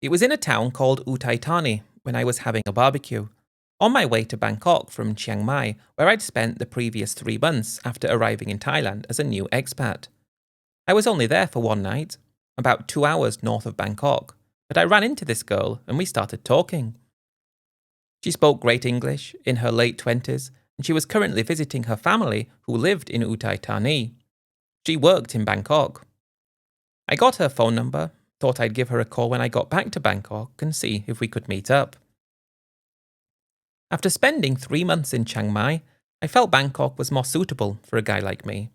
It was in a town called Utai Thani when I was having a barbecue, on my way to Bangkok from Chiang Mai, where I'd spent the previous 3 months after arriving in Thailand as a new expat. I was only there for one night, about 2 hours north of Bangkok, but I ran into this girl and we started talking. She spoke great English, in her late 20s, and she was currently visiting her family who lived in Utai Thani. She worked in Bangkok. I got her phone number, thought I'd give her a call when I got back to Bangkok and see if we could meet up. After spending 3 months in Chiang Mai, I felt Bangkok was more suitable for a guy like me.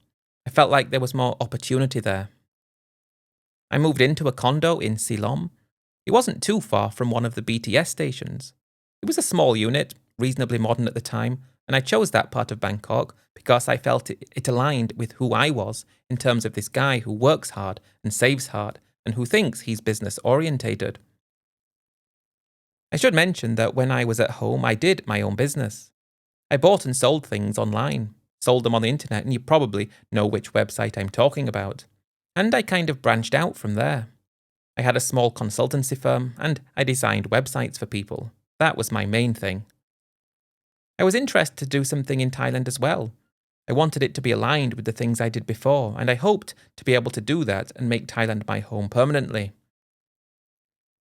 I felt like there was more opportunity there. I moved into a condo in Silom. It wasn't too far from one of the BTS stations. It was a small unit, reasonably modern at the time, and I chose that part of Bangkok because I felt it aligned with who I was in terms of this guy who works hard and saves hard and who thinks he's business orientated. I should mention that when I was at home, I did my own business. I bought and sold things online, sold them on the internet, and you probably know which website I'm talking about. And I kind of branched out from there. I had a small consultancy firm, and I designed websites for people. That was my main thing. I was interested to do something in Thailand as well. I wanted it to be aligned with the things I did before, and I hoped to be able to do that and make Thailand my home permanently.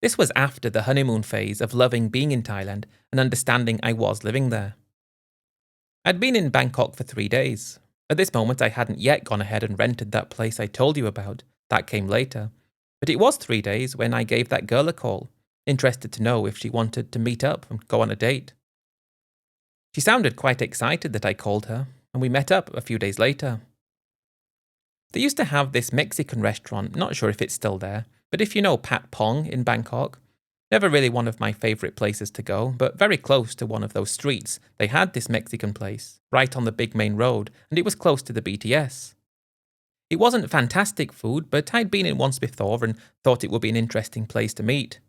This was after the honeymoon phase of loving being in Thailand and understanding I was living there. I'd been in Bangkok for 3 days. At this moment, I hadn't yet gone ahead and rented that place I told you about. That came later. But it was 3 days when I gave that girl a call, interested to know if she wanted to meet up and go on a date. She sounded quite excited that I called her, and we met up a few days later. They used to have this Mexican restaurant, not sure if it's still there, but if you know Pat Pong in Bangkok, never really one of my favourite places to go, but very close to one of those streets, they had this Mexican place, right on the big main road, and it was close to the BTS. It wasn't fantastic food, but I'd been in once before and thought it would be an interesting place to meet.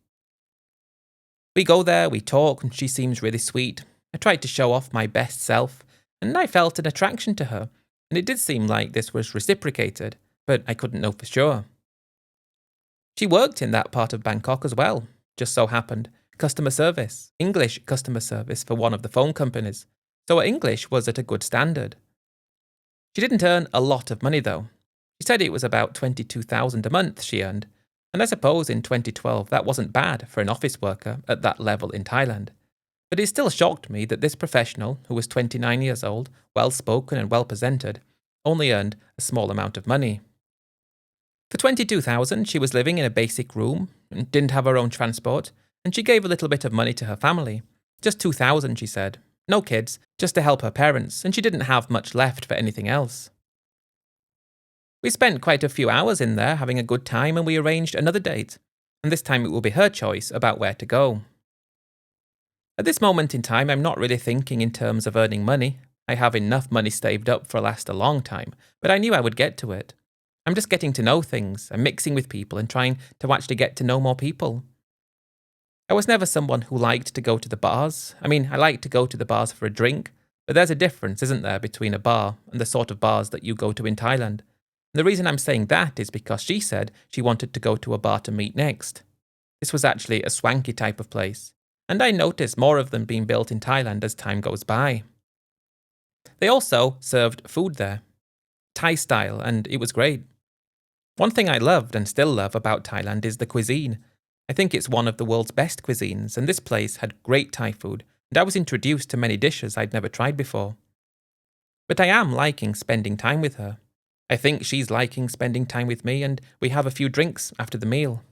We go there, we talk, and she seems really sweet. I tried to show off my best self, and I felt an attraction to her, and it did seem like this was reciprocated, but I couldn't know for sure. She worked in that part of Bangkok as well, just so happened, customer service, English customer service for one of the phone companies, so her English was at a good standard. She didn't earn a lot of money though. She said it was about 22,000 a month she earned, and I suppose in 2012 that wasn't bad for an office worker at that level in Thailand. But it still shocked me that this professional, who was 29 years old, well-spoken and well-presented, only earned a small amount of money. For 22,000, she was living in a basic room and didn't have her own transport, and she gave a little bit of money to her family. Just 2,000, she said. No kids, just to help her parents, and she didn't have much left for anything else. We spent quite a few hours in there having a good time, and we arranged another date, and this time it will be her choice about where to go. At this moment in time, I'm not really thinking in terms of earning money. I have enough money saved up for last a long time, but I knew I would get to it. I'm just getting to know things and mixing with people and trying to actually get to know more people. I was never someone who liked to go to the bars. I mean, I like to go to the bars for a drink, but there's a difference, isn't there, between a bar and the sort of bars that you go to in Thailand. And the reason I'm saying that is because she said she wanted to go to a bar to meet next. This was actually a swanky type of place, and I noticed more of them being built in Thailand as time goes by. They also served food there, Thai style, and it was great. One thing I loved and still love about Thailand is the cuisine. I think it's one of the world's best cuisines, and this place had great Thai food, and I was introduced to many dishes I'd never tried before. But I am liking spending time with her. I think she's liking spending time with me, and we have a few drinks after the meal.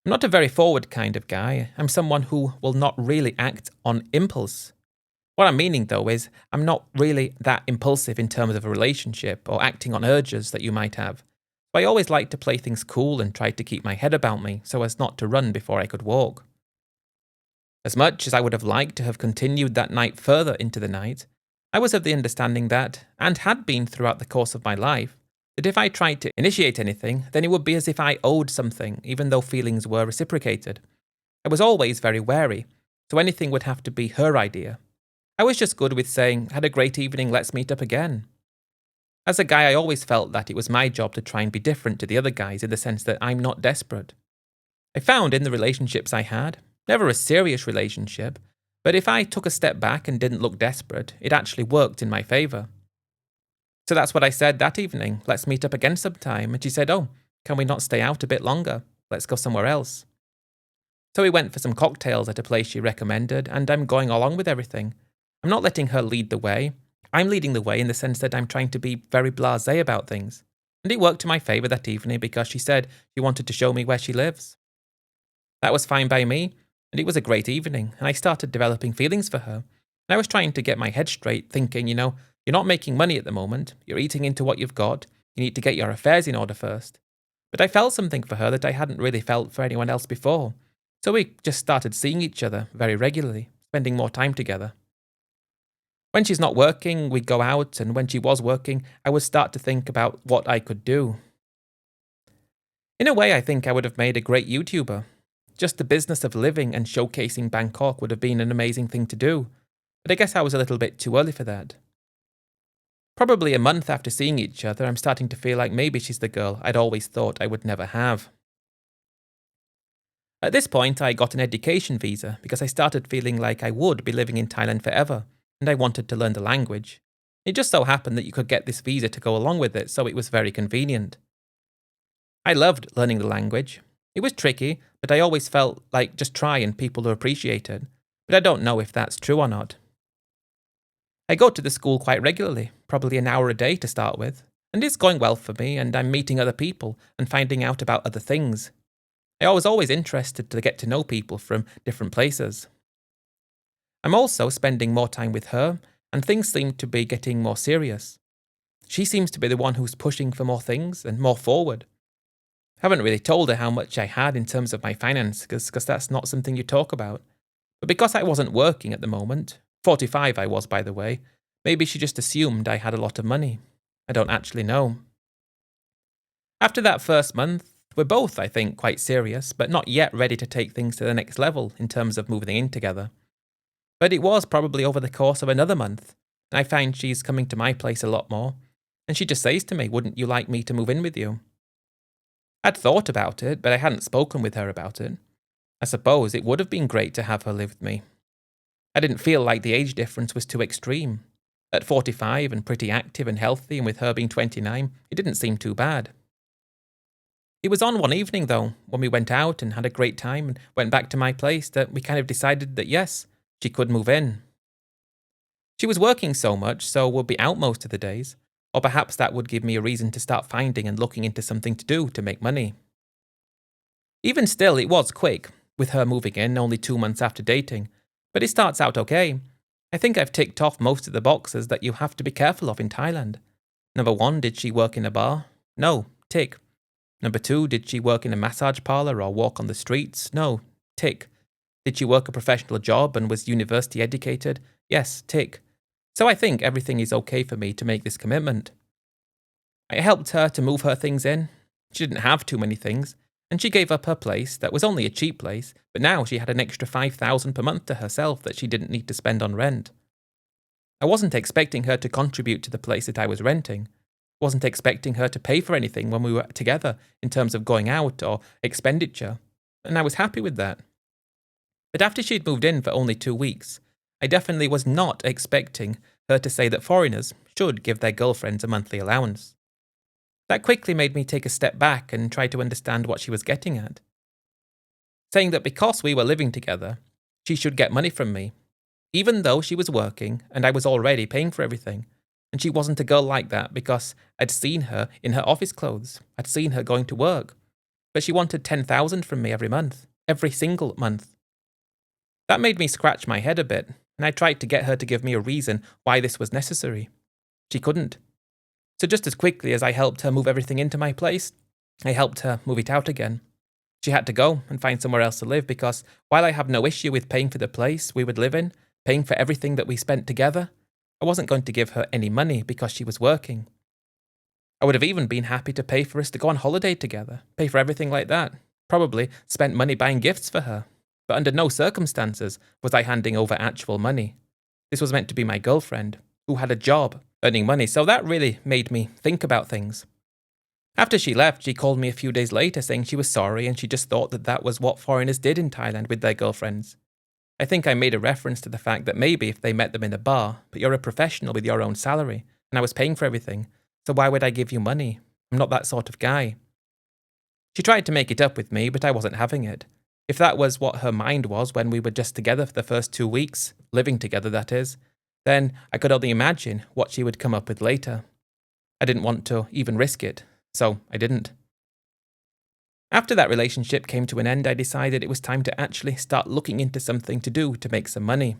I'm not a very forward kind of guy. I'm someone who will not really act on impulse. What I'm meaning, though, is I'm not really that impulsive in terms of a relationship or acting on urges that you might have. I always liked to play things cool and tried to keep my head about me so as not to run before I could walk. As much as I would have liked to have continued that night further into the night, I was of the understanding that, and had been throughout the course of my life, that if I tried to initiate anything, then it would be as if I owed something, even though feelings were reciprocated. I was always very wary, so anything would have to be her idea. I was just good with saying, "Had a great evening, let's meet up again." As a guy, I always felt that it was my job to try and be different to the other guys in the sense that I'm not desperate. I found in the relationships I had, never a serious relationship, but if I took a step back and didn't look desperate, it actually worked in my favour. So that's what I said that evening. Let's meet up again sometime. And she said, oh, can we not stay out a bit longer? Let's go somewhere else. So we went for some cocktails at a place she recommended, and I'm going along with everything. I'm not letting her lead the way. I'm leading the way in the sense that I'm trying to be very blasé about things. And it worked to my favour that evening because she said she wanted to show me where she lives. That was fine by me, and it was a great evening, and I started developing feelings for her. And I was trying to get my head straight, thinking, you're not making money at the moment, you're eating into what you've got, you need to get your affairs in order first. But I felt something for her that I hadn't really felt for anyone else before, so we just started seeing each other very regularly, spending more time together. When she's not working, we'd go out, and when she was working, I would start to think about what I could do. In a way, I think I would have made a great YouTuber. Just the business of living and showcasing Bangkok would have been an amazing thing to do, but I guess I was a little bit too early for that. Probably a month after seeing each other, I'm starting to feel like maybe she's the girl I'd always thought I would never have. At this point, I got an education visa because I started feeling like I would be living in Thailand forever, and I wanted to learn the language. It just so happened that you could get this visa to go along with it, so it was very convenient. I loved learning the language. It was tricky, but I always felt like just try and people will appreciate it. But I don't know if that's true or not. I go to the school quite regularly, probably an hour a day to start with, and it's going well for me, and I'm meeting other people and finding out about other things. I was always interested to get to know people from different places. I'm also spending more time with her, and things seem to be getting more serious. She seems to be the one who's pushing for more things and more forward. I haven't really told her how much I had in terms of my finances, because that's not something you talk about. But because I wasn't working at the moment, 45 I was by the way, maybe she just assumed I had a lot of money. I don't actually know. After that first month, we're both, I think, quite serious, but not yet ready to take things to the next level in terms of moving in together. But it was probably over the course of another month, and I find she's coming to my place a lot more, and she just says to me, wouldn't you like me to move in with you? I'd thought about it, but I hadn't spoken with her about it. I suppose it would have been great to have her live with me. I didn't feel like the age difference was too extreme. At 45 and pretty active and healthy, and with her being 29, it didn't seem too bad. It was on one evening, though, when we went out and had a great time and went back to my place, that we kind of decided that yes, she could move in. She was working so much, so would be out most of the days, or perhaps that would give me a reason to start finding and looking into something to do to make money. Even still, it was quick, with her moving in only 2 months after dating, but it starts out okay. I think I've ticked off most of the boxes that you have to be careful of in Thailand. Number 1, did she work in a bar? No, tick. Number 2, did she work in a massage parlour or walk on the streets? No, tick. Did she work a professional job and was university educated? Yes, tick. So I think everything is okay for me to make this commitment. I helped her to move her things in. She didn't have too many things, and she gave up her place that was only a cheap place, but now she had an extra $5,000 per month to herself that she didn't need to spend on rent. I wasn't expecting her to contribute to the place that I was renting. I wasn't expecting her to pay for anything when we were together in terms of going out or expenditure, and I was happy with that. But after she'd moved in for only 2 weeks, I definitely was not expecting her to say that foreigners should give their girlfriends a monthly allowance. That quickly made me take a step back and try to understand what she was getting at. Saying that because we were living together, she should get money from me, even though she was working and I was already paying for everything. And she wasn't a girl like that because I'd seen her in her office clothes. I'd seen her going to work. But she wanted $10,000 from me every month, every single month. That made me scratch my head a bit, and I tried to get her to give me a reason why this was necessary. She couldn't. So just as quickly as I helped her move everything into my place, I helped her move it out again. She had to go and find somewhere else to live because while I have no issue with paying for the place we would live in, paying for everything that we spent together, I wasn't going to give her any money because she was working. I would have even been happy to pay for us to go on holiday together, pay for everything like that, probably spent money buying gifts for her. But under no circumstances was I handing over actual money. This was meant to be my girlfriend, who had a job, earning money, so that really made me think about things. After she left, she called me a few days later saying she was sorry and she just thought that that was what foreigners did in Thailand with their girlfriends. I think I made a reference to the fact that maybe if they met them in a bar, but you're a professional with your own salary, and I was paying for everything, so why would I give you money? I'm not that sort of guy. She tried to make it up with me, but I wasn't having it. If that was what her mind was when we were just together for the first 2 weeks, living together that is, then I could only imagine what she would come up with later. I didn't want to even risk it, so I didn't. After that relationship came to an end, I decided it was time to actually start looking into something to do to make some money.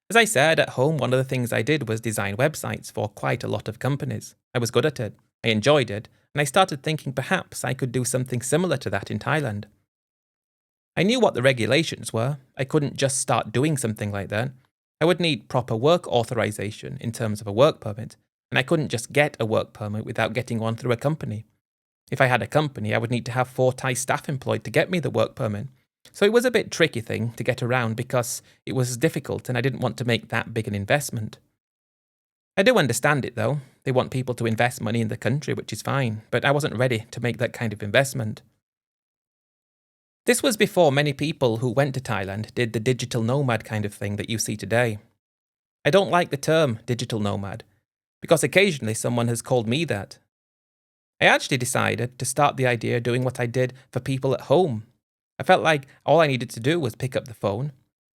As I said, at home, one of the things I did was design websites for quite a lot of companies. I was good at it, I enjoyed it, and I started thinking perhaps I could do something similar to that in Thailand. I knew what the regulations were. I couldn't just start doing something like that. I would need proper work authorization in terms of a work permit, and I couldn't just get a work permit without getting one through a company. If I had a company, I would need to have 4 Thai staff employed to get me the work permit. So it was a bit tricky thing to get around because it was difficult and I didn't want to make that big an investment. I do understand it though. They want people to invest money in the country, which is fine, but I wasn't ready to make that kind of investment. This was before many people who went to Thailand did the digital nomad kind of thing that you see today. I don't like the term digital nomad because occasionally someone has called me that. I actually decided to start the idea doing what I did for people at home. I felt like all I needed to do was pick up the phone.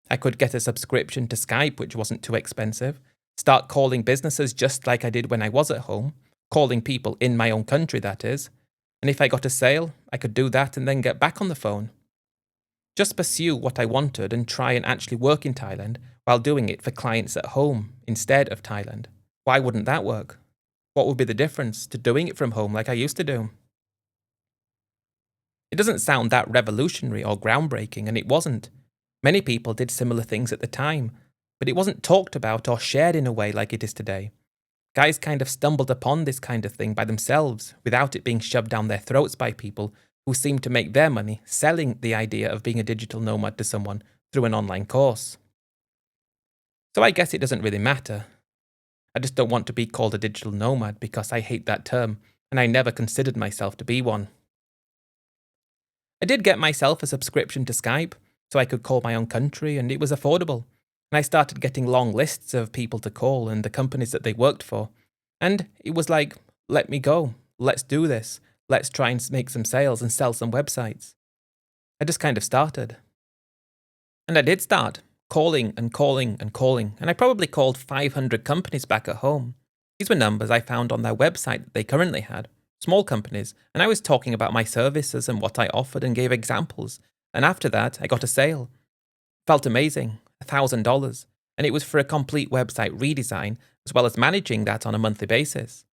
I could get a subscription to Skype, which wasn't too expensive, start calling businesses just like I did when I was at home, calling people in my own country, that is. And if I got a sale, I could do that and then get back on the phone. Just pursue what I wanted and try and actually work in Thailand while doing it for clients at home instead of Thailand. Why wouldn't that work? What would be the difference to doing it from home like I used to do? It doesn't sound that revolutionary or groundbreaking, and it wasn't. Many people did similar things at the time, but it wasn't talked about or shared in a way like it is today. Guys kind of stumbled upon this kind of thing by themselves without it being shoved down their throats by people who seemed to make their money selling the idea of being a digital nomad to someone through an online course. So I guess it doesn't really matter. I just don't want to be called a digital nomad because I hate that term, and I never considered myself to be one. I did get myself a subscription to Skype, so I could call my own country, and it was affordable. And I started getting long lists of people to call and the companies that they worked for. And it was like, let me go, let's do this, let's try and make some sales and sell some websites. I just kind of started. And I did start. Calling and calling and calling, and I probably called 500 companies back at home. These were numbers I found on their website that they currently had, small companies, and I was talking about my services and what I offered and gave examples, and after that I got a sale. Felt amazing, $1,000, and it was for a complete website redesign as well as managing that on a monthly basis.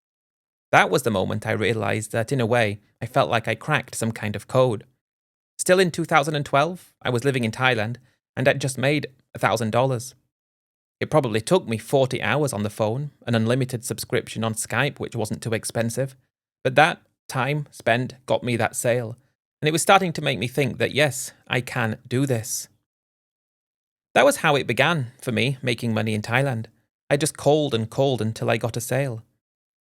That was the moment I realised that in a way I felt like I cracked some kind of code. Still in 2012, I was living in Thailand, and I'd just made $1,000. It probably took me 40 hours on the phone, an unlimited subscription on Skype, which wasn't too expensive, but that time spent got me that sale, and it was starting to make me think that yes, I can do this. That was how it began for me, making money in Thailand. I just called and called until I got a sale.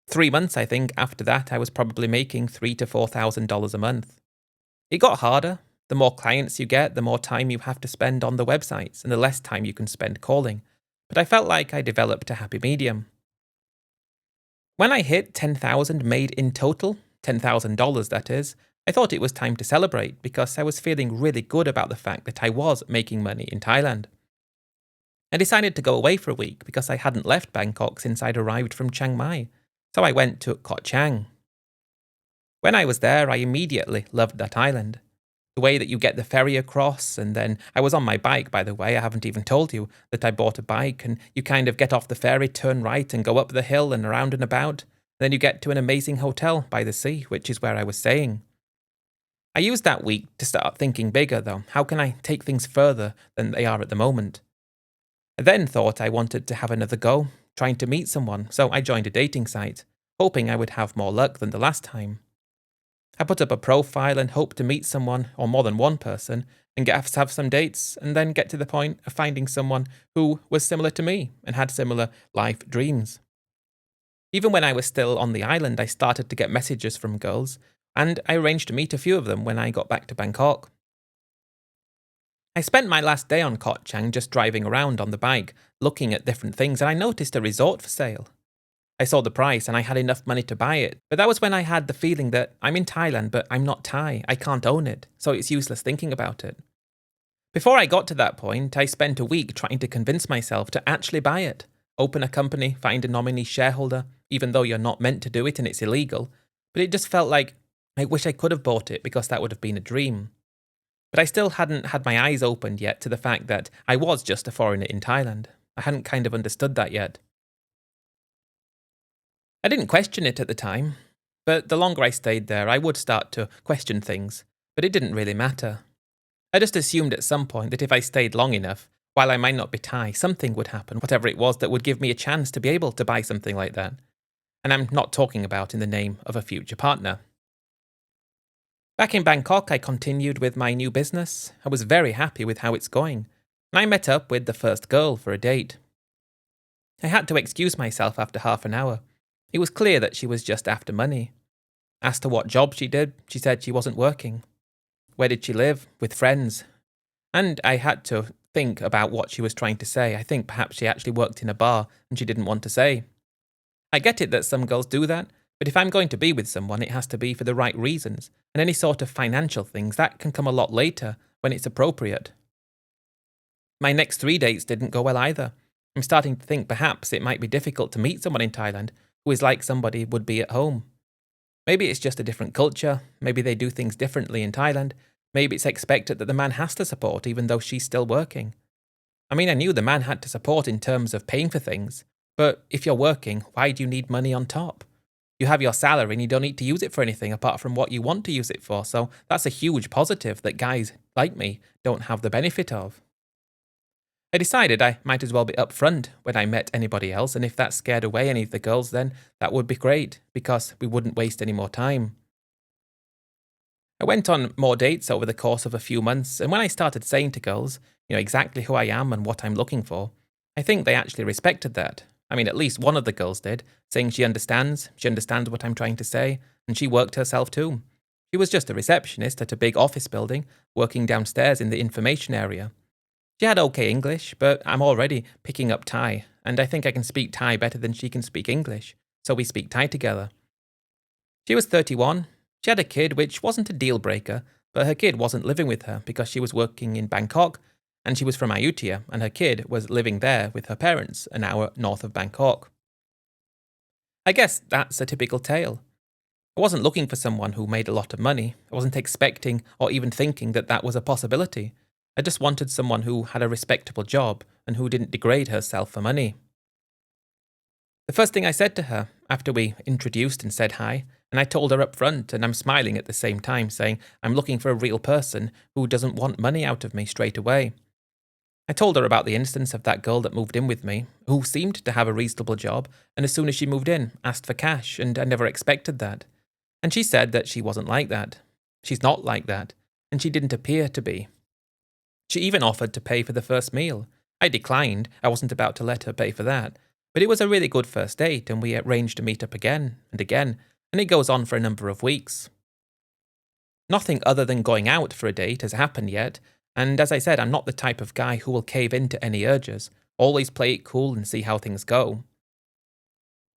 3 months, I think, after that, I was probably making $3,000 to $4,000 a month. It got harder. The more clients you get, the more time you have to spend on the websites and the less time you can spend calling. But I felt like I developed a happy medium. When I hit 10,000 made in total, $10,000 that is, I thought it was time to celebrate because I was feeling really good about the fact that I was making money in Thailand. I decided to go away for a week because I hadn't left Bangkok since I'd arrived from Chiang Mai, so I went to Koh Chang. When I was there, I immediately loved that island. The way that you get the ferry across, and then I was on my bike, by the way, I haven't even told you that I bought a bike, and you kind of get off the ferry, turn right and go up the hill and around and about, and then you get to an amazing hotel by the sea, which is where I was staying. I used that week to start thinking bigger though, how can I take things further than they are at the moment? I then thought I wanted to have another go, trying to meet someone, so I joined a dating site, hoping I would have more luck than the last time. I put up a profile and hoped to meet someone, or more than one person, and have some dates, and then get to the point of finding someone who was similar to me and had similar life dreams. Even when I was still on the island, I started to get messages from girls, and I arranged to meet a few of them when I got back to Bangkok. I spent my last day on Koh Chang just driving around on the bike, looking at different things, and I noticed a resort for sale. I saw the price and I had enough money to buy it, but that was when I had the feeling that I'm in Thailand, but I'm not Thai, I can't own it, so it's useless thinking about it. Before I got to that point, I spent a week trying to convince myself to actually buy it. Open a company, find a nominee shareholder, even though you're not meant to do it and it's illegal. But it just felt like I wish I could have bought it because that would have been a dream. But I still hadn't had my eyes opened yet to the fact that I was just a foreigner in Thailand. I hadn't kind of understood that yet. I didn't question it at the time, but the longer I stayed there, I would start to question things, but it didn't really matter. I just assumed at some point that if I stayed long enough, while I might not be Thai, something would happen, whatever it was that would give me a chance to be able to buy something like that. And I'm not talking about in the name of a future partner. Back in Bangkok, I continued with my new business. I was very happy with how it's going, and I met up with the first girl for a date. I had to excuse myself after half an hour. It was clear that she was just after money. Asked her what job she did, she said she wasn't working. Where did she live? With friends. And I had to think about what she was trying to say. I think perhaps she actually worked in a bar and she didn't want to say. I get it that some girls do that, but if I'm going to be with someone, it has to be for the right reasons, and any sort of financial things, that can come a lot later when it's appropriate. My next 3 dates didn't go well either. I'm starting to think perhaps it might be difficult to meet someone in Thailand who is like somebody would be at home. Maybe it's just a different culture, maybe they do things differently in Thailand, maybe it's expected that the man has to support even though she's still working. I mean, I knew the man had to support in terms of paying for things, but if you're working, why do you need money on top? You have your salary and you don't need to use it for anything apart from what you want to use it for, so that's a huge positive that guys like me don't have the benefit of. I decided I might as well be upfront when I met anybody else, and if that scared away any of the girls, then that would be great, because we wouldn't waste any more time. I went on more dates over the course of a few months, and when I started saying to girls, exactly who I am and what I'm looking for, I think they actually respected that. I mean, at least one of the girls did, saying she understands what I'm trying to say, and she worked herself too. She was just a receptionist at a big office building, working downstairs in the information area. She had okay English, but I'm already picking up Thai, and I think I can speak Thai better than she can speak English, so we speak Thai together. She was 31. She had a kid, which wasn't a deal breaker, but her kid wasn't living with her because she was working in Bangkok, and she was from Ayutthaya, and her kid was living there with her parents an hour north of Bangkok. I guess that's a typical tale. I wasn't looking for someone who made a lot of money. I wasn't expecting or even thinking that that was a possibility. I just wanted someone who had a respectable job and who didn't degrade herself for money. The first thing I said to her, after we introduced and said hi, and I told her up front, and I'm smiling at the same time, saying I'm looking for a real person who doesn't want money out of me straight away. I told her about the instance of that girl that moved in with me, who seemed to have a reasonable job, and as soon as she moved in, asked for cash, and I never expected that. And she said that she wasn't like that. She's not like that, and she didn't appear to be. She even offered to pay for the first meal. I declined, I wasn't about to let her pay for that. But it was a really good first date, and we arranged to meet up again, and it goes on for a number of weeks. Nothing other than going out for a date has happened yet, and as I said, I'm not the type of guy who will cave into any urges, always play it cool and see how things go.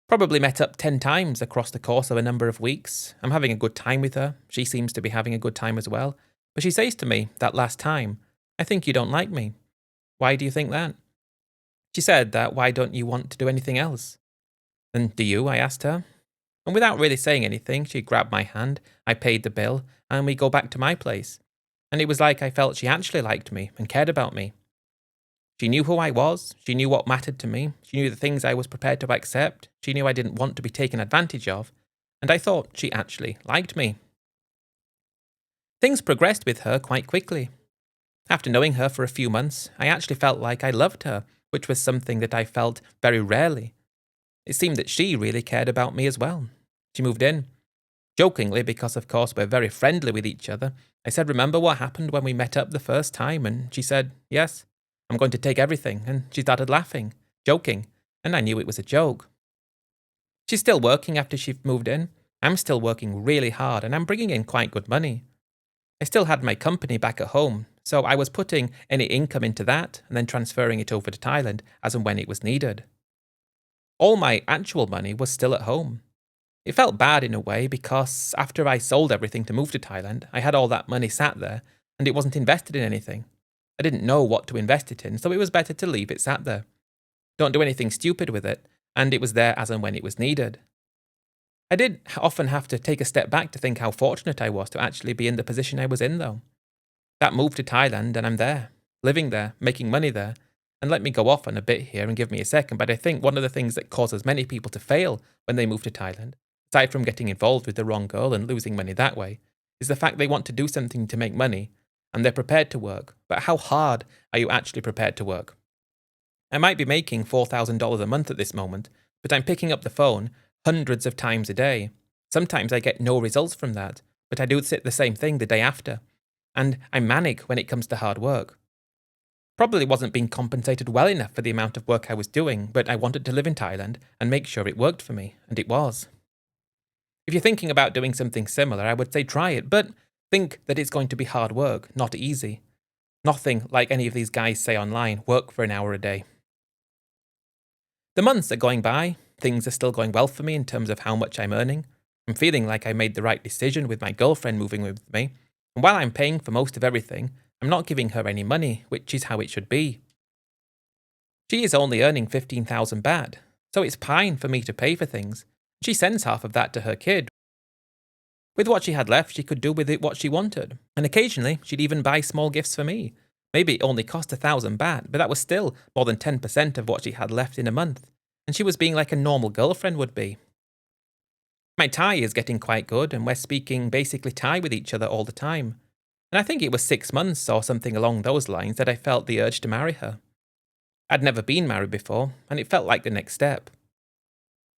Probably met up 10 times across the course of a number of weeks. I'm having a good time with her, she seems to be having a good time as well, but she says to me, that last time, I think you don't like me. Why do you think that? She said that why don't you want to do anything else? And do you? I asked her. And without really saying anything, she grabbed my hand, I paid the bill, and we go back to my place. And it was like I felt she actually liked me and cared about me. She knew who I was, she knew what mattered to me, she knew the things I was prepared to accept, she knew I didn't want to be taken advantage of, and I thought she actually liked me. Things progressed with her quite quickly. After knowing her for a few months, I actually felt like I loved her, which was something that I felt very rarely. It seemed that she really cared about me as well. She moved in. Jokingly, because of course we're very friendly with each other, I said, remember what happened when we met up the first time? And she said, yes, I'm going to take everything. And she started laughing, joking, and I knew it was a joke. She's still working after she moved in. I'm still working really hard and I'm bringing in quite good money. I still had my company back at home, so I was putting any income into that and then transferring it over to Thailand as and when it was needed. All my actual money was still at home. It felt bad in a way because after I sold everything to move to Thailand, I had all that money sat there and it wasn't invested in anything. I didn't know what to invest it in, so it was better to leave it sat there. Don't do anything stupid with it, and it was there as and when it was needed. I did often have to take a step back to think how fortunate I was to actually be in the position I was in, though. That move to Thailand, and I'm there, living there, making money there. And let me go off on a bit here and give me a second, but I think one of the things that causes many people to fail when they move to Thailand, aside from getting involved with the wrong girl and losing money that way, is the fact they want to do something to make money, and they're prepared to work. But how hard are you actually prepared to work? I might be making $4,000 a month at this moment, but I'm picking up the phone hundreds of times a day. Sometimes I get no results from that, but I do the same thing the day after. And I'm manic when it comes to hard work. Probably wasn't being compensated well enough for the amount of work I was doing, but I wanted to live in Thailand and make sure it worked for me, and it was. If you're thinking about doing something similar, I would say try it, but think that it's going to be hard work, not easy. Nothing like any of these guys say online, work for an hour a day. The months are going by, things are still going well for me in terms of how much I'm earning. I'm feeling like I made the right decision with my girlfriend moving with me, and while I'm paying for most of everything, I'm not giving her any money, which is how it should be. She is only earning 15,000 baht, so it's fine for me to pay for things. She sends half of that to her kid. With what she had left, she could do with it what she wanted, and occasionally she'd even buy small gifts for me. Maybe it only cost 1,000 baht, but that was still more than 10% of what she had left in a month, and she was being like a normal girlfriend would be. My Thai is getting quite good, and we're speaking basically Thai with each other all the time. And I think it was 6 months or something along those lines that I felt the urge to marry her. I'd never been married before, and it felt like the next step.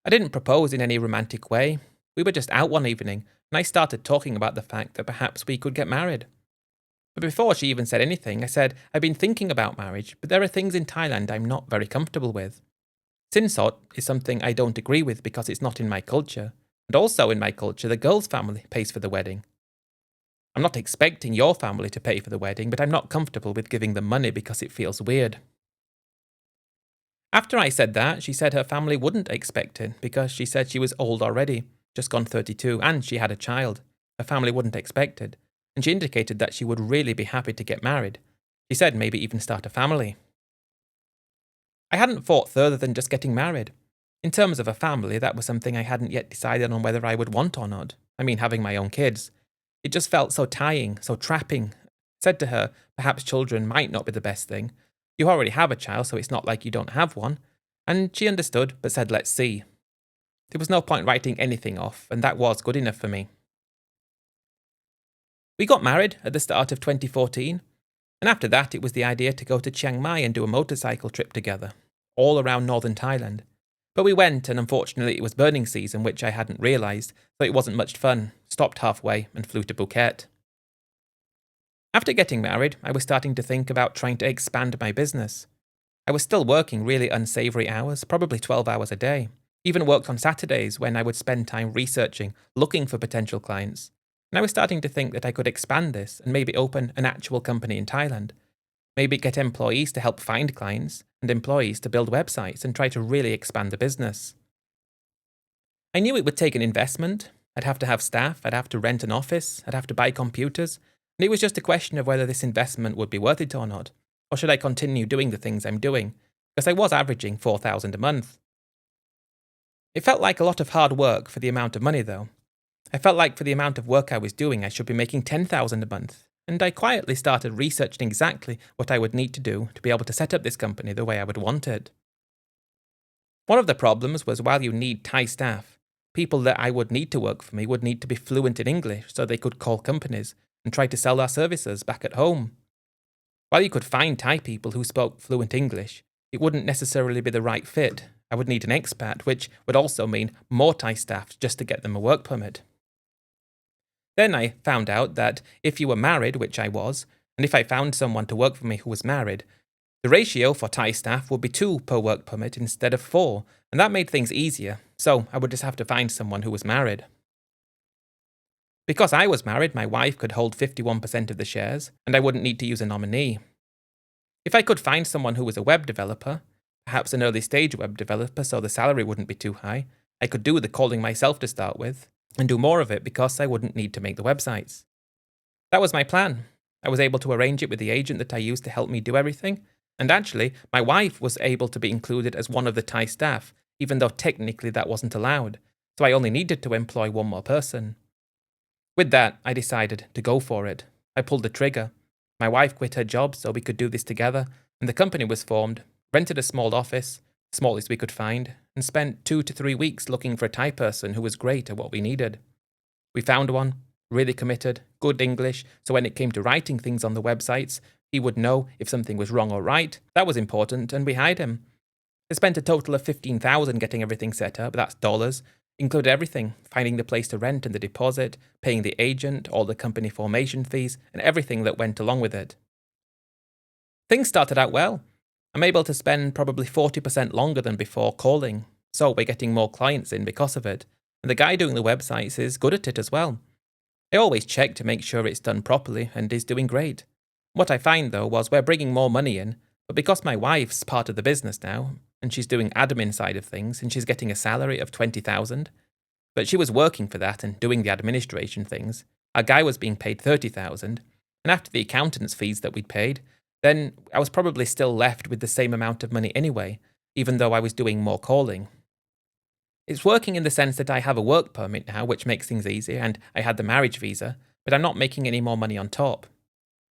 I didn't propose in any romantic way. We were just out one evening, and I started talking about the fact that perhaps we could get married. But before she even said anything, I said, I've been thinking about marriage, but there are things in Thailand I'm not very comfortable with. Sinsot is something I don't agree with because it's not in my culture, and also in my culture the girl's family pays for the wedding. I'm not expecting your family to pay for the wedding, but I'm not comfortable with giving them money because it feels weird. After I said that, she said her family wouldn't expect it because she said she was old already, just gone 32, and she had a child. Her family wouldn't expect it, and she indicated that she would really be happy to get married. She said maybe even start a family. I hadn't thought further than just getting married. In terms of a family, that was something I hadn't yet decided on whether I would want or not. I mean, having my own kids. It just felt so tying, so trapping. I said to her, perhaps children might not be the best thing. You already have a child, so it's not like you don't have one. And she understood, but said, let's see. There was no point writing anything off, and that was good enough for me. We got married at the start of 2014, and after that it was the idea to go to Chiang Mai and do a motorcycle trip together, all around northern Thailand. But we went, and unfortunately it was burning season, which I hadn't realised, so it wasn't much fun, stopped halfway and flew to Phuket. After getting married, I was starting to think about trying to expand my business. I was still working really unsavoury hours, probably 12 hours a day. Even worked on Saturdays when I would spend time researching, looking for potential clients. And I was starting to think that I could expand this and maybe open an actual company in Thailand. Maybe get employees to help find clients and employees to build websites and try to really expand the business. I knew it would take an investment. I'd have to have staff, I'd have to rent an office, I'd have to buy computers, and it was just a question of whether this investment would be worth it or not. Or should I continue doing the things I'm doing? Because I was averaging 4,000 a month. It felt like a lot of hard work for the amount of money though. I felt like for the amount of work I was doing I should be making 10,000 a month. And I quietly started researching exactly what I would need to do to be able to set up this company the way I would want it. One of the problems was while you need Thai staff, people that I would need to work for me would need to be fluent in English so they could call companies and try to sell our services back at home. While you could find Thai people who spoke fluent English, it wouldn't necessarily be the right fit. I would need an expat, which would also mean more Thai staff just to get them a work permit. Then I found out that if you were married, which I was, and if I found someone to work for me who was married, The ratio for Thai staff would be 2 per work permit instead of 4, and that made things easier, so I would just have to find someone who was married. Because I was married, my wife could hold 51% of the shares, and I wouldn't need to use a nominee. If I could find someone who was a web developer, perhaps an early stage web developer so the salary wouldn't be too high, I could do the calling myself to start with, and do more of it because I wouldn't need to make the websites. That was my plan. I was able to arrange it with the agent that I used to help me do everything, and actually, my wife was able to be included as one of the Thai staff, even though technically that wasn't allowed, so I only needed to employ one more person. With that, I decided to go for it. I pulled the trigger. My wife quit her job so we could do this together, and the company was formed, rented a small office, smallest we could find, and spent 2 to 3 weeks looking for a Thai person who was great at what we needed. We found one, really committed, good English, so when it came to writing things on the websites, he would know if something was wrong or right. That was important, and we hired him. I spent a total of $15,000 getting everything set up, that's dollars, included everything, finding the place to rent and the deposit, paying the agent, all the company formation fees, and everything that went along with it. Things started out well. I'm able to spend probably 40% longer than before calling, so we're getting more clients in because of it, and the guy doing the websites is good at it as well. I always check to make sure it's done properly and is doing great. What I find though was we're bringing more money in, but because my wife's part of the business now, and she's doing admin side of things, and she's getting a salary of $20,000, but she was working for that and doing the administration things. Our guy was being paid $30,000, and after the accountant's fees that we'd paid, then I was probably still left with the same amount of money anyway, even though I was doing more calling. It's working in the sense that I have a work permit now, which makes things easier, and I had the marriage visa, but I'm not making any more money on top.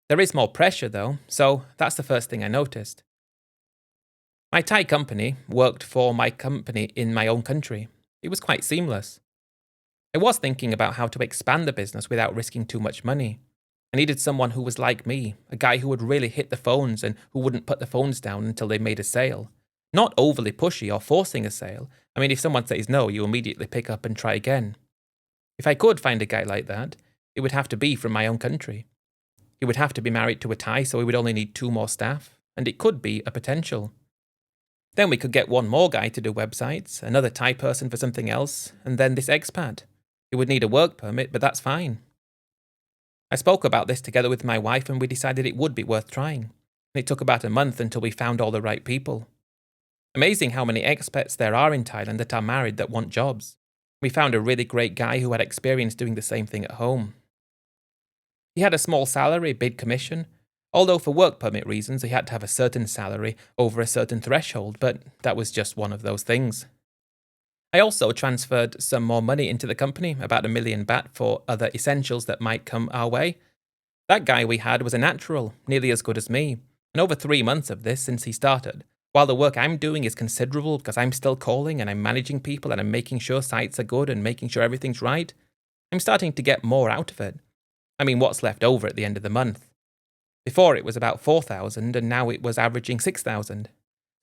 There is more pressure though, so that's the first thing I noticed. My Thai company worked for my company in my own country. It was quite seamless. I was thinking about how to expand the business without risking too much money. I needed someone who was like me, a guy who would really hit the phones and who wouldn't put the phones down until they made a sale. Not overly pushy or forcing a sale. I mean, if someone says no, you immediately pick up and try again. If I could find a guy like that, it would have to be from my own country. He would have to be married to a Thai, so he would only need 2 more staff, and it could be a potential. Then we could get one more guy to do websites, another Thai person for something else, and then this expat. He would need a work permit, but that's fine. I spoke about this together with my wife and we decided it would be worth trying. And it took about a month until we found all the right people. Amazing how many expats there are in Thailand that are married that want jobs. We found a really great guy who had experience doing the same thing at home. He had a small salary, big commission, although for work permit reasons he had to have a certain salary over a certain threshold, but that was just one of those things. I also transferred some more money into the company, about 1 million baht for other essentials that might come our way. That guy we had was a natural, nearly as good as me, and over 3 months of this since he started. While the work I'm doing is considerable because I'm still calling and I'm managing people and I'm making sure sites are good and making sure everything's right, I'm starting to get more out of it. I mean, what's left over at the end of the month. Before it was about 4,000 and now it was averaging 6,000. So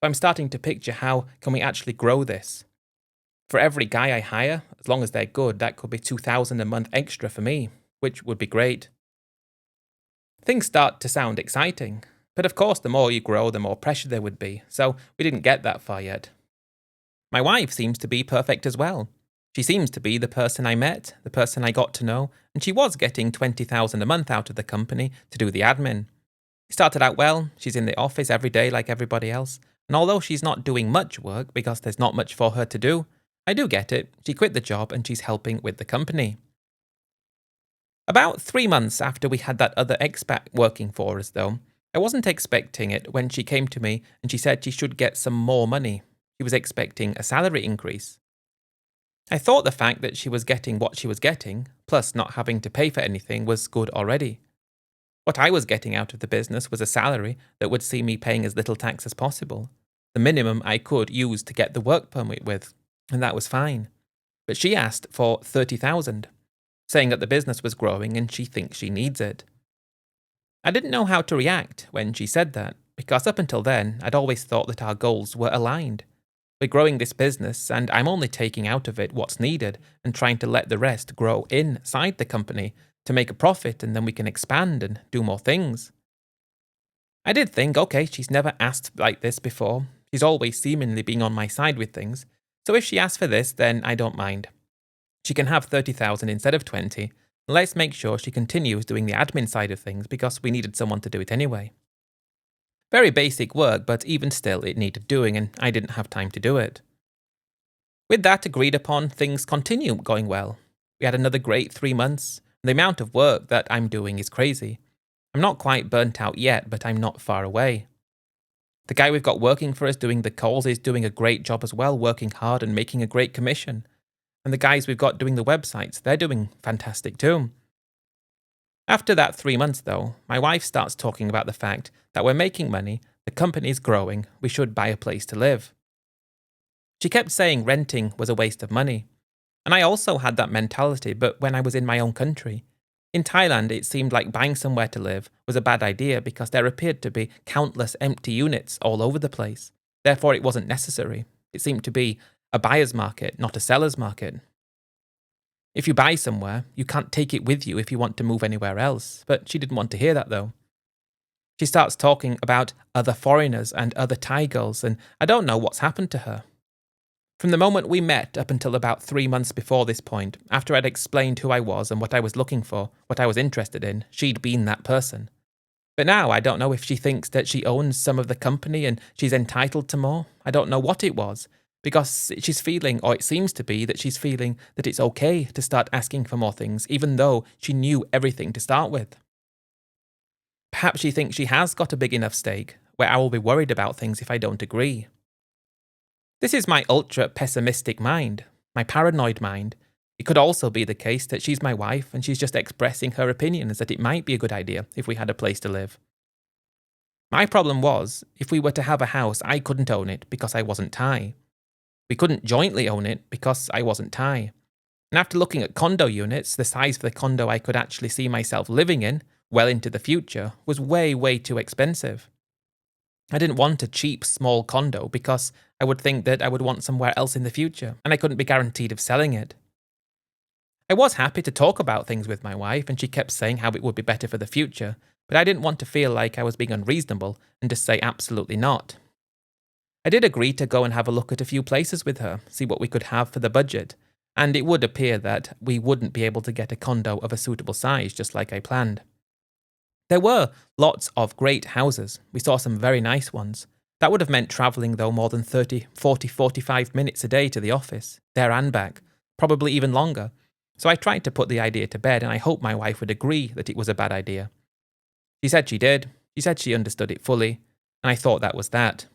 I'm starting to picture how can we actually grow this. For every guy I hire, as long as they're good, that could be 2,000 a month extra for me, which would be great. Things start to sound exciting, but of course the more you grow, the more pressure there would be, so we didn't get that far yet. My wife seems to be perfect as well. She seems to be the person I met, the person I got to know, and she was getting 20,000 a month out of the company to do the admin. It started out well, she's in the office every day like everybody else, and although she's not doing much work because there's not much for her to do, I do get it, she quit the job and she's helping with the company. About 3 months after we had that other expat working for us though, I wasn't expecting it when she came to me and she said she should get some more money. She was expecting a salary increase. I thought the fact that she was getting what she was getting, plus not having to pay for anything, was good already. What I was getting out of the business was a salary that would see me paying as little tax as possible, the minimum I could use to get the work permit with. And that was fine. But she asked for 30,000, saying that the business was growing and she thinks she needs it. I didn't know how to react when she said that, because up until then, I'd always thought that our goals were aligned. We're growing this business and I'm only taking out of it what's needed and trying to let the rest grow inside the company to make a profit and then we can expand and do more things. I did think, okay, she's never asked like this before. She's always seemingly being on my side with things. So if she asks for this, then I don't mind. She can have 30,000 instead of 20. Let's make sure she continues doing the admin side of things because we needed someone to do it anyway. Very basic work, but even still it needed doing and I didn't have time to do it. With that agreed upon, things continue going well. We had another great 3 months. The amount of work that I'm doing is crazy. I'm not quite burnt out yet, but I'm not far away. The guy we've got working for us doing the calls is doing a great job as well, working hard and making a great commission. And the guys we've got doing the websites, they're doing fantastic too. After that 3 months though, my wife starts talking about the fact that we're making money, the company's growing, we should buy a place to live. She kept saying renting was a waste of money. And I also had that mentality, but when I was in my own country. In Thailand, it seemed like buying somewhere to live was a bad idea because there appeared to be countless empty units all over the place. Therefore, it wasn't necessary. It seemed to be a buyer's market, not a seller's market. If you buy somewhere, you can't take it with you if you want to move anywhere else. But she didn't want to hear that though. She starts talking about other foreigners and other Thai girls, and I don't know what's happened to her. From the moment we met up until about 3 months before this point, after I'd explained who I was and what I was looking for, what I was interested in, she'd been that person. But now I don't know if she thinks that she owns some of the company and she's entitled to more. I don't know what it was, because she's feeling, or it seems to be that she's feeling that it's okay to start asking for more things, even though she knew everything to start with. Perhaps she thinks she has got a big enough stake where I will be worried about things if I don't agree. This is my ultra-pessimistic mind, my paranoid mind. It could also be the case that she's my wife and she's just expressing her opinions that it might be a good idea if we had a place to live. My problem was, if we were to have a house, I couldn't own it because I wasn't Thai. We couldn't jointly own it because I wasn't Thai. And after looking at condo units, the size of the condo I could actually see myself living in, well into the future, was way, way too expensive. I didn't want a cheap, small condo because I would think that I would want somewhere else in the future, and I couldn't be guaranteed of selling it. I was happy to talk about things with my wife, and she kept saying how it would be better for the future, but I didn't want to feel like I was being unreasonable and just say absolutely not. I did agree to go and have a look at a few places with her, see what we could have for the budget, and it would appear that we wouldn't be able to get a condo of a suitable size just like I planned. There were lots of great houses. We saw some very nice ones. That would have meant travelling though more than 30, 40, 45 minutes a day to the office, there and back, probably even longer. So I tried to put the idea to bed and I hoped my wife would agree that it was a bad idea. She said she did. She said she understood it fully, and I thought that was that.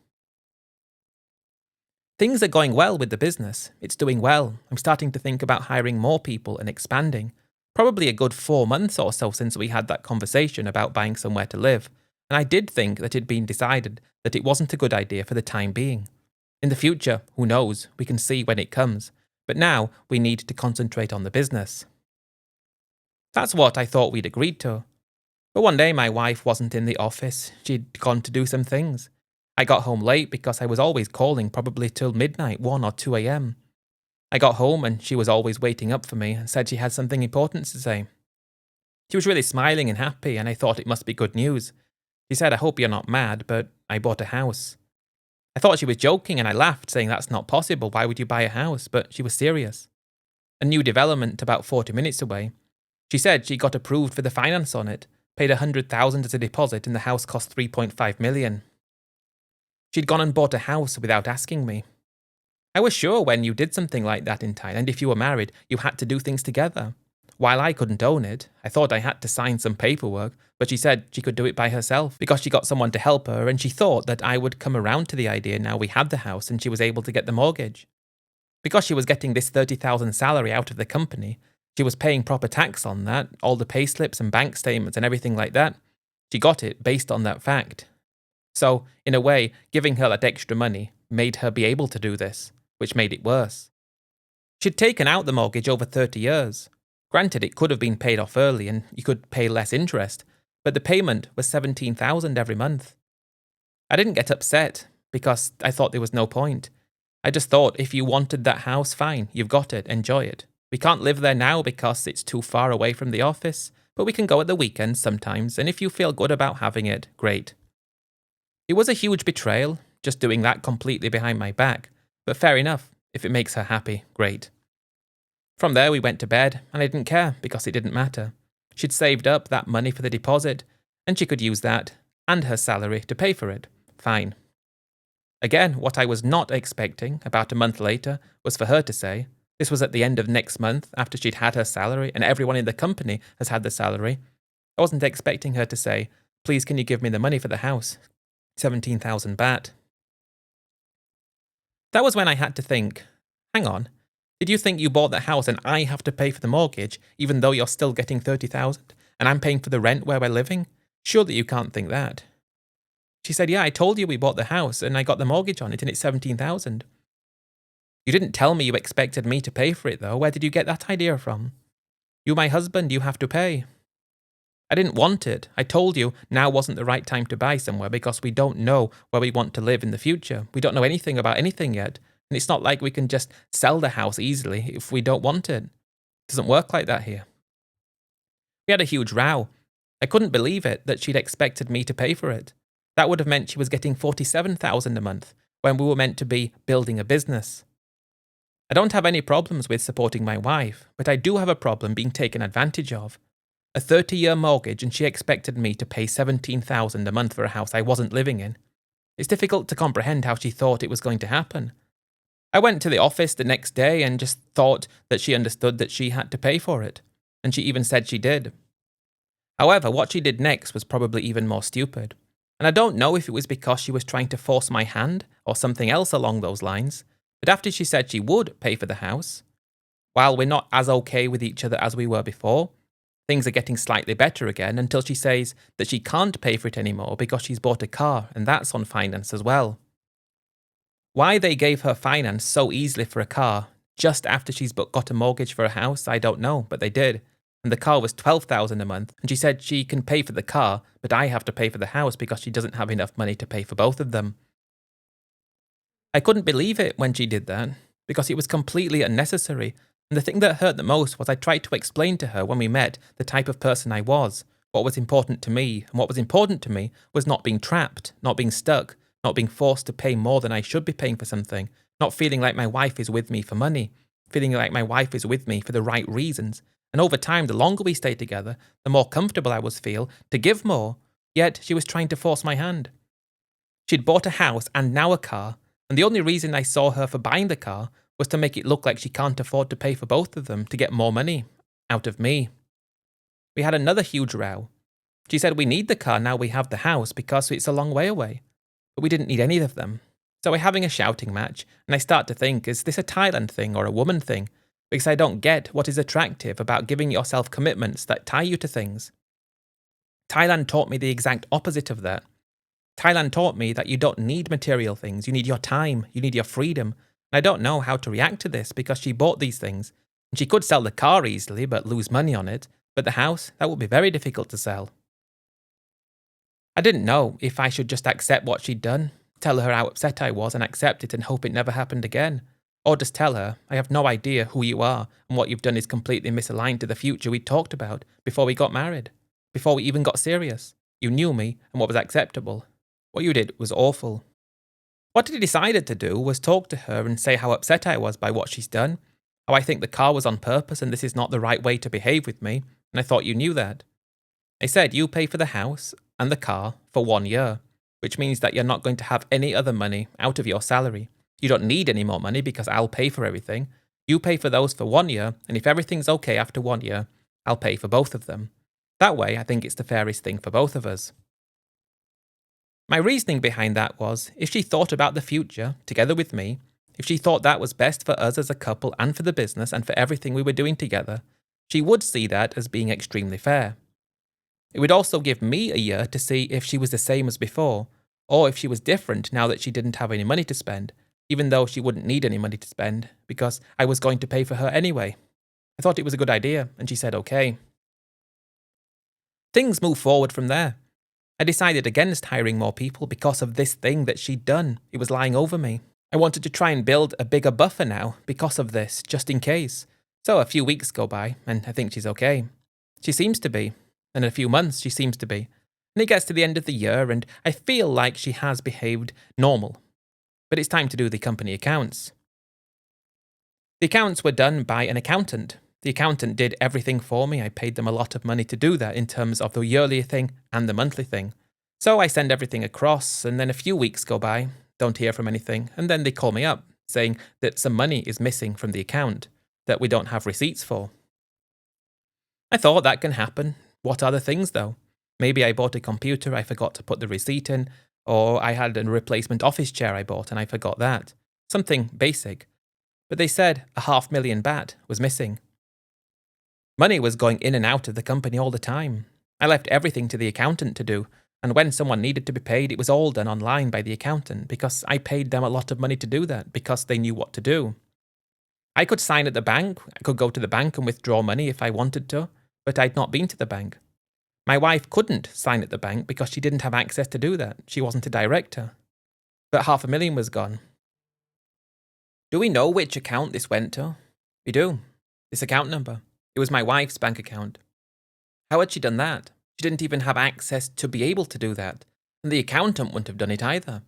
Things are going well with the business. It's doing well. I'm starting to think about hiring more people and expanding. Probably a good 4 months or so since we had that conversation about buying somewhere to live, and I did think that it had been decided that it wasn't a good idea for the time being. In the future, who knows, we can see when it comes, but now we need to concentrate on the business. That's what I thought we'd agreed to. But one day my wife wasn't in the office, she'd gone to do some things. I got home late because I was always calling probably till midnight, 1 or 2 a.m. I got home and she was always waiting up for me and said she had something important to say. She was really smiling and happy and I thought it must be good news. She said, "I hope you're not mad, but I bought a house." I thought she was joking and I laughed, saying that's not possible, why would you buy a house? But she was serious. A new development about 40 minutes away. She said she got approved for the finance on it, paid 100,000 as a deposit and the house cost 3.5 million. She'd gone and bought a house without asking me. I was sure when you did something like that in Thailand, if you were married, you had to do things together. While I couldn't own it, I thought I had to sign some paperwork, but she said she could do it by herself because she got someone to help her and she thought that I would come around to the idea now we had the house and she was able to get the mortgage. Because she was getting this 30,000 salary out of the company, she was paying proper tax on that, all the payslips and bank statements and everything like that. She got it based on that fact. So, in a way, giving her that extra money made her be able to do this, which made it worse. She'd taken out the mortgage over 30 years. Granted, it could have been paid off early and you could pay less interest, but the payment was 17,000 every month. I didn't get upset because I thought there was no point. I just thought if you wanted that house, fine, you've got it, enjoy it. We can't live there now because it's too far away from the office, but we can go at the weekends sometimes, and if you feel good about having it, great. It was a huge betrayal, just doing that completely behind my back, but fair enough. If it makes her happy, great. From there we went to bed, and I didn't care because it didn't matter. She'd saved up that money for the deposit, and she could use that and her salary to pay for it. Fine. Again, what I was not expecting, about a month later, was for her to say, this was at the end of next month after she'd had her salary and everyone in the company has had the salary. I wasn't expecting her to say, please can you give me the money for the house? 17,000 baht. That was when I had to think, hang on, did you think you bought the house and I have to pay for the mortgage even though you're still getting 30,000 and I'm paying for the rent where we're living? Surely you can't think that. She said, yeah, I told you we bought the house and I got the mortgage on it and it's 17,000. You didn't tell me you expected me to pay for it though. Where did you get that idea from? You're my husband, you have to pay. I didn't want it. I told you now wasn't the right time to buy somewhere because we don't know where we want to live in the future. We don't know anything about anything yet. And it's not like we can just sell the house easily if we don't want it. It doesn't work like that here. We had a huge row. I couldn't believe it that she'd expected me to pay for it. That would have meant she was getting 47,000 a month when we were meant to be building a business. I don't have any problems with supporting my wife, but I do have a problem being taken advantage of. A 30-year mortgage and she expected me to pay 17,000 a month for a house I wasn't living in. It's difficult to comprehend how she thought it was going to happen. I went to the office the next day and just thought that she understood that she had to pay for it, and she even said she did. However, what she did next was probably even more stupid, and I don't know if it was because she was trying to force my hand or something else along those lines, but after she said she would pay for the house, while we're not as okay with each other as we were before, things are getting slightly better again until she says that she can't pay for it anymore because she's bought a car and that's on finance as well. Why they gave her finance so easily for a car just after she's got a mortgage for a house, I don't know, but they did. And the car was 12,000 a month, and she said she can pay for the car, but I have to pay for the house because she doesn't have enough money to pay for both of them. I couldn't believe it when she did that, because it was completely unnecessary, and the thing that hurt the most was I tried to explain to her when we met the type of person I was, what was important to me, and what was important to me was not being trapped, not being stuck, not being forced to pay more than I should be paying for something, not feeling like my wife is with me for money, feeling like my wife is with me for the right reasons. And over time, the longer we stayed together, the more comfortable I was feel to give more, yet she was trying to force my hand. She'd bought a house and now a car, and the only reason I saw her for buying the car was to make it look like she can't afford to pay for both of them to get more money out of me. We had another huge row. She said we need the car now we have the house because it's a long way away. But we didn't need any of them. So we're having a shouting match, and I start to think, is this a Thailand thing or a woman thing? Because I don't get what is attractive about giving yourself commitments that tie you to things. Thailand taught me the exact opposite of that. Thailand taught me that you don't need material things, you need your time, you need your freedom. And I don't know how to react to this because she bought these things. And she could sell the car easily but lose money on it, but the house, that would be very difficult to sell. I didn't know if I should just accept what she'd done, tell her how upset I was and accept it and hope it never happened again. Or just tell her, I have no idea who you are and what you've done is completely misaligned to the future we talked about before we got married, before we even got serious. You knew me and what was acceptable. What you did was awful. What I decided to do was talk to her and say how upset I was by what she's done, how I think the car was on purpose and this is not the right way to behave with me, and I thought you knew that. I said you pay for the house and the car for 1 year, which means that you're not going to have any other money out of your salary. You don't need any more money because I'll pay for everything. You pay for those for 1 year, and if everything's okay after 1 year, I'll pay for both of them. That way, I think it's the fairest thing for both of us. My reasoning behind that was, if she thought about the future, together with me, if she thought that was best for us as a couple and for the business and for everything we were doing together, she would see that as being extremely fair. It would also give me a year to see if she was the same as before, or if she was different now that she didn't have any money to spend, even though she wouldn't need any money to spend, because I was going to pay for her anyway. I thought it was a good idea, and she said okay. Things moved forward from there. I decided against hiring more people because of this thing that she'd done. It was lying over me. I wanted to try and build a bigger buffer now because of this, just in case. So a few weeks go by, and I think she's okay. She seems to be. And in a few months, she seems to be. And it gets to the end of the year and I feel like she has behaved normal. But it's time to do the company accounts. The accounts were done by an accountant. The accountant did everything for me. I paid them a lot of money to do that in terms of the yearly thing and the monthly thing. So I send everything across, and then a few weeks go by, don't hear from anything, and then they call me up, saying that some money is missing from the account, that we don't have receipts for. I thought that can happen. What are the things though? Maybe I bought a computer, I forgot to put the receipt in, or I had a replacement office chair I bought and I forgot that. Something basic. But they said 500,000 baht was missing. Money was going in and out of the company all the time. I left everything to the accountant to do, and when someone needed to be paid, it was all done online by the accountant because I paid them a lot of money to do that because they knew what to do. I could sign at the bank, I could go to the bank and withdraw money if I wanted to, but I'd not been to the bank. My wife couldn't sign at the bank because she didn't have access to do that. She wasn't a director. But 500,000 was gone. Do we know which account this went to? We do. This account number. It was my wife's bank account. How had she done that? She didn't even have access to be able to do that. And the accountant wouldn't have done it either.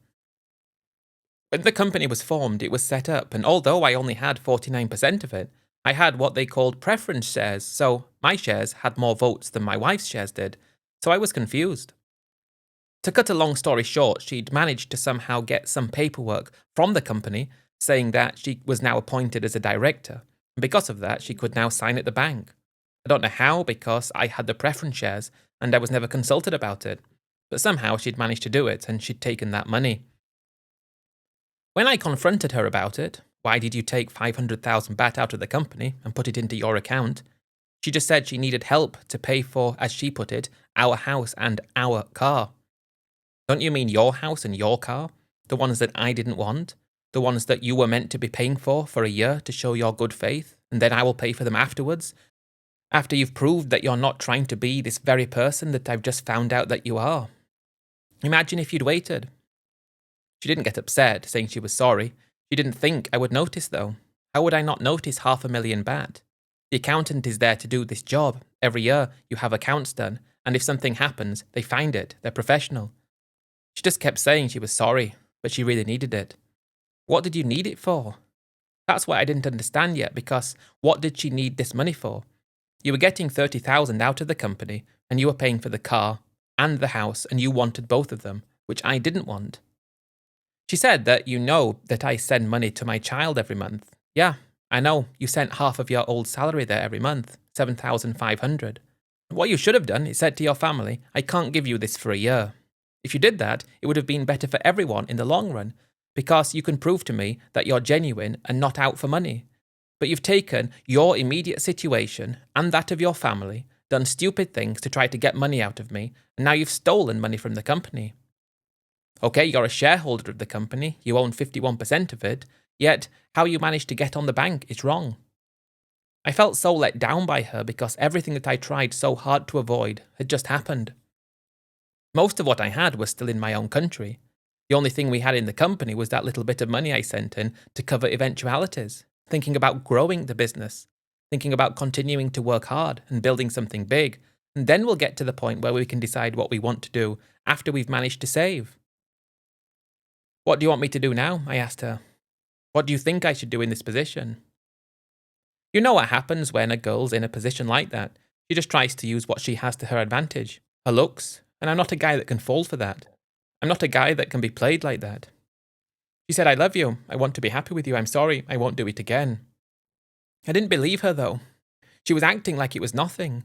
When the company was formed, it was set up, and although I only had 49% of it, I had what they called preference shares, so my shares had more votes than my wife's shares did, so I was confused. To cut a long story short, she'd managed to somehow get some paperwork from the company saying that she was now appointed as a director, and because of that, she could now sign at the bank. I don't know how, because I had the preference shares, and I was never consulted about it, but somehow she'd managed to do it, and she'd taken that money. When I confronted her about it, why did you take 500,000 baht out of the company and put it into your account? She just said she needed help to pay for, as she put it, our house and our car. Don't you mean your house and your car? The ones that I didn't want? The ones that you were meant to be paying for a year to show your good faith, and then I will pay for them afterwards? After you've proved that you're not trying to be this very person that I've just found out that you are. Imagine if you'd waited. She didn't get upset, saying she was sorry. She didn't think I would notice, though. How would I not notice 500,000 baht? The accountant is there to do this job. Every year, you have accounts done, and if something happens, they find it. They're professional. She just kept saying she was sorry, but she really needed it. What did you need it for? That's what I didn't understand yet, because what did she need this money for? You were getting 30,000 out of the company, and you were paying for the car and the house, and you wanted both of them, which I didn't want. She said that you know that I send money to my child every month. Yeah, I know, you sent half of your old salary there every month, 7,500. What you should have done is said to your family, I can't give you this for a year. If you did that, it would have been better for everyone in the long run, because you can prove to me that you're genuine and not out for money. But you've taken your immediate situation and that of your family, done stupid things to try to get money out of me, and now you've stolen money from the company. Okay, you're a shareholder of the company, you own 51% of it, yet how you managed to get on the bank is wrong. I felt so let down by her because everything that I tried so hard to avoid had just happened. Most of what I had was still in my own country. The only thing we had in the company was that little bit of money I sent in to cover eventualities, thinking about growing the business, thinking about continuing to work hard and building something big, and then we'll get to the point where we can decide what we want to do after we've managed to save. What do you want me to do now? I asked her. What do you think I should do in this position? You know what happens when a girl's in a position like that. She just tries to use what she has to her advantage, her looks, and I'm not a guy that can fall for that. I'm not a guy that can be played like that. She said, I love you. I want to be happy with you. I'm sorry. I won't do it again. I didn't believe her, though. She was acting like it was nothing.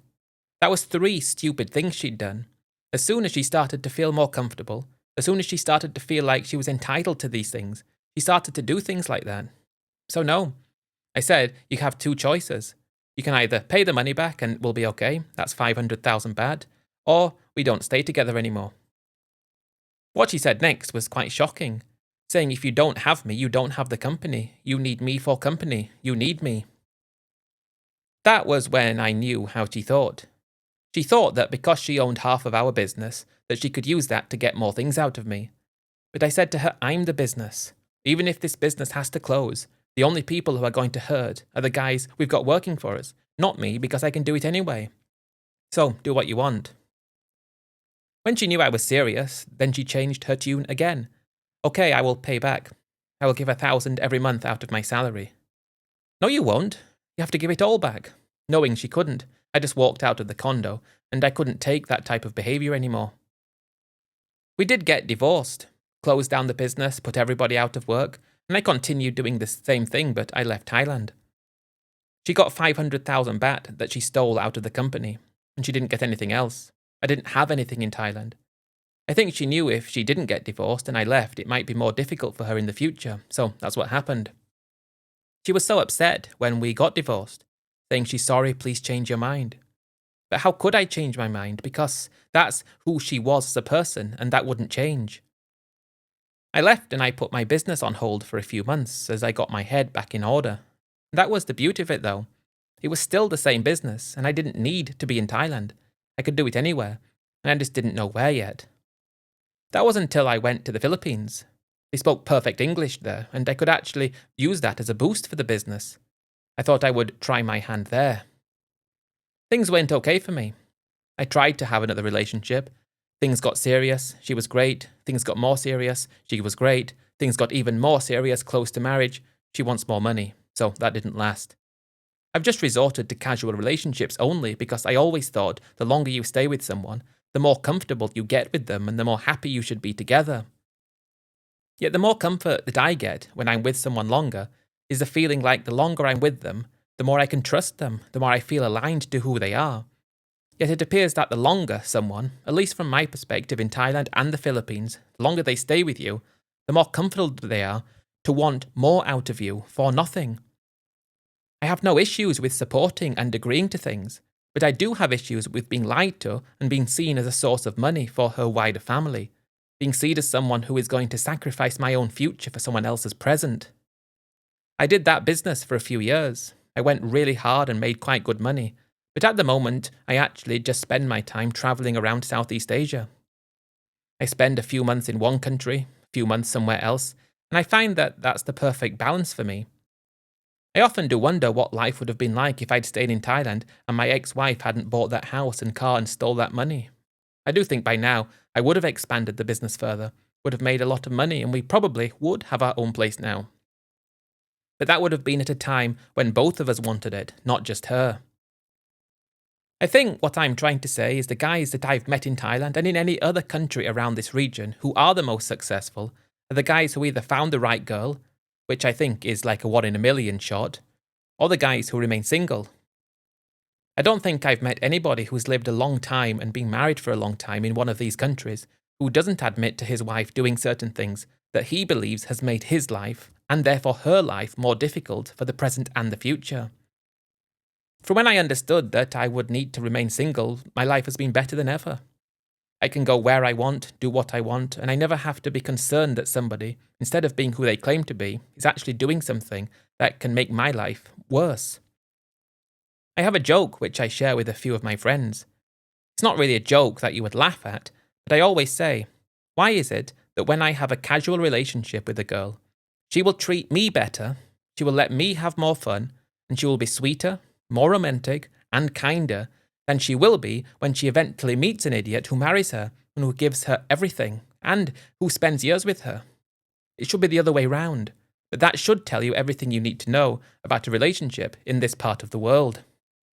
That was 3 stupid things she'd done. As soon as she started to feel more comfortable, as soon as she started to feel like she was entitled to these things, she started to do things like that. So no. I said, you have 2 choices. You can either pay the money back and we'll be okay, that's 500,000 baht, or we don't stay together anymore. What she said next was quite shocking, saying if you don't have me, you don't have the company. You need me for company. You need me. That was when I knew how she thought. She thought that because she owned half of our business, that she could use that to get more things out of me. But I said to her, I'm the business. Even if this business has to close, the only people who are going to hurt are the guys we've got working for us, not me, because I can do it anyway. So do what you want. When she knew I was serious, then she changed her tune again. Okay, I will pay back. I will give 1,000 every month out of my salary. No, you won't. You have to give it all back. Knowing she couldn't, I just walked out of the condo, and I couldn't take that type of behaviour anymore. We did get divorced, closed down the business, put everybody out of work, and I continued doing the same thing, but I left Thailand. She got 500,000 baht that she stole out of the company, and she didn't get anything else. I didn't have anything in Thailand. I think she knew if she didn't get divorced and I left, it might be more difficult for her in the future, so that's what happened. She was so upset when we got divorced, saying she's sorry, please change your mind. But how could I change my mind? Because that's who she was as a person, and that wouldn't change. I left and I put my business on hold for a few months as I got my head back in order. That was the beauty of it though. It was still the same business, and I didn't need to be in Thailand. I could do it anywhere, and I just didn't know where yet. That was until I went to the Philippines. They spoke perfect English there, and I could actually use that as a boost for the business. I thought I would try my hand there. Things went okay for me. I tried to have another relationship. Things got serious, she was great. Things got more serious, she was great. Things got even more serious, close to marriage. She wants more money, so that didn't last. I've just resorted to casual relationships only because I always thought the longer you stay with someone, the more comfortable you get with them and the more happy you should be together. Yet the more comfort that I get when I'm with someone longer is the feeling like the longer I'm with them, the more I can trust them, the more I feel aligned to who they are. Yet it appears that the longer someone, at least from my perspective in Thailand and the Philippines, the longer they stay with you, the more comfortable they are to want more out of you for nothing. I have no issues with supporting and agreeing to things, but I do have issues with being lied to and being seen as a source of money for her wider family, being seen as someone who is going to sacrifice my own future for someone else's present. I did that business for a few years. I went really hard and made quite good money, but at the moment, I actually just spend my time travelling around Southeast Asia. I spend a few months in one country, a few months somewhere else, and I find that that's the perfect balance for me. I often do wonder what life would have been like if I'd stayed in Thailand and my ex-wife hadn't bought that house and car and stole that money. I do think by now I would have expanded the business further, would have made a lot of money, and we probably would have our own place now. But that would have been at a time when both of us wanted it, not just her. I think what I'm trying to say is the guys that I've met in Thailand and in any other country around this region who are the most successful are the guys who either found the right girl, which I think is like a 1 in a million shot, or the guys who remain single. I don't think I've met anybody who's lived a long time and been married for a long time in one of these countries who doesn't admit to his wife doing certain things that he believes has made his life, and therefore her life, more difficult for the present and the future. From when I understood that I would need to remain single, my life has been better than ever. I can go where I want, do what I want, and I never have to be concerned that somebody, instead of being who they claim to be, is actually doing something that can make my life worse. I have a joke which I share with a few of my friends. It's not really a joke that you would laugh at, but I always say, why is it that when I have a casual relationship with a girl, she will treat me better, she will let me have more fun, and she will be sweeter, more romantic, and kinder than she will be when she eventually meets an idiot who marries her and who gives her everything and who spends years with her? It should be the other way round, but that should tell you everything you need to know about a relationship in this part of the world.